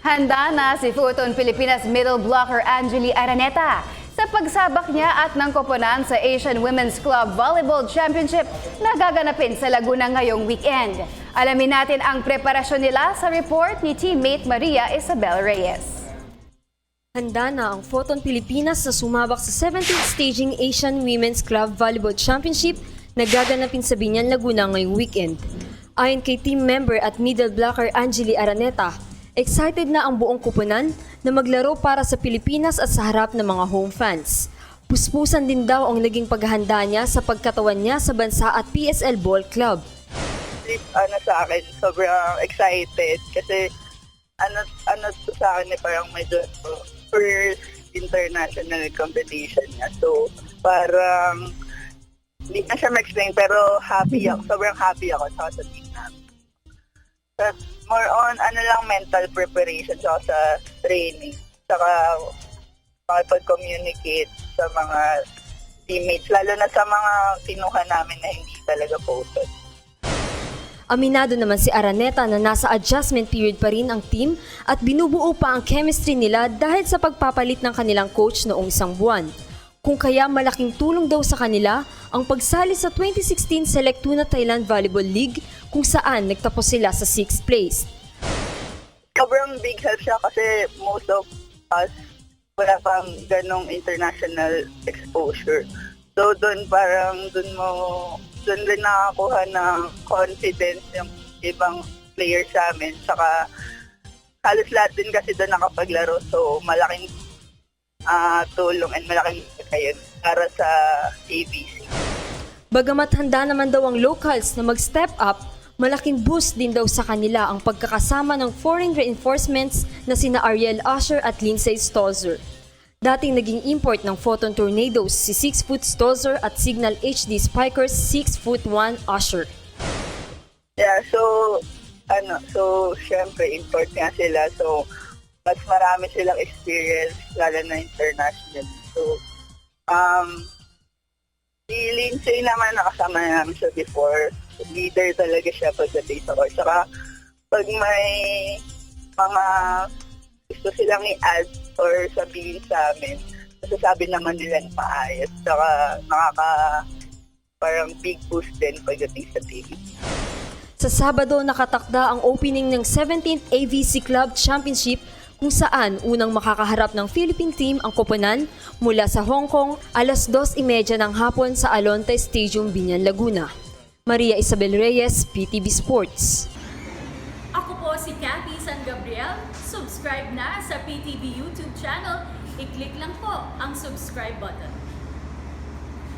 Handa na si Futon Pilipinas middle blocker Angeli Araneta sa pagsabak niya at ng koponan sa Asian Women's Club Volleyball Championship na gaganapin sa Laguna ngayong weekend. Alamin natin ang preparasyon nila sa report ni teammate Maria Isabel Reyes. Handa na ang Futon Pilipinas na sumabak sa 17th staging Asian Women's Club Volleyball Championship na gaganapin sa Biñan, Laguna ngayong weekend. Ayon kay team member at middle blocker Angeli Araneta, excited na ang buong koponan na maglaro para sa Pilipinas at sa harap ng mga home fans. Puspusan din daw ang naging paghahanda niya sa pagkatawan niya sa bansa at PSL Ball Club. Sa akin, sobrang excited kasi sa akin parang medyo first international competition niya. So parang hindi na siya ma-explain pero happy ako. Sobrang happy ako sa team namin. But more on mental preparation sa training. Saka makipag-communicate sa mga teammates, lalo na sa mga kinuha namin na hindi talaga posted. Aminado naman si Araneta na nasa adjustment period pa rin ang team at binubuo pa ang chemistry nila dahil sa pagpapalit ng kanilang coach noong isang buwan. Kung kaya malaking tulong daw sa kanila ang pagsali sa 2016 Selectuna Thailand Volleyball League kung saan nagtapos sila sa 6th place. Sobrang big help siya kasi most of us wala pang ganong international exposure. So doon rin nakakuha ng confidence yung ibang players sa amin. Saka halos lahat din kasi doon nakapaglaro. So malaking tulong and malaking kayo para sa ABC. Bagamat handa naman daw ang locals na mag-step up, malaking boost din daw sa kanila ang pagkakasama ng foreign reinforcements na sina Ariel Usher at Lindsay Stolzer. Dating naging import ng Photon Tornadoes si 6-foot Stolzer at Signal HD Spikers 6'1" Usher. Yeah, so syempre import nga sila. So mas marami silang experience lalo na international. So si Lindsay naman nakasama namin siya before. Leader talaga siya pagdating sa court. Saka pag may mga gusto silang i-add or sabihin sa amin, masasabi naman nila ng maayos. Saka parang big boost din pagdating sa team. Sa Sabado, nakatakda ang opening ng 17th AVC Club Championship kung saan unang makakaharap ng Philippine team ang koponan mula sa Hong Kong alas 2:30 ng hapon sa Alonte Stadium, Biñan, Laguna. Maria Isabel Reyes, PTV Sports. Ako po si Cathy San Gabriel. Subscribe na sa PTV YouTube channel. I-click lang po ang subscribe button.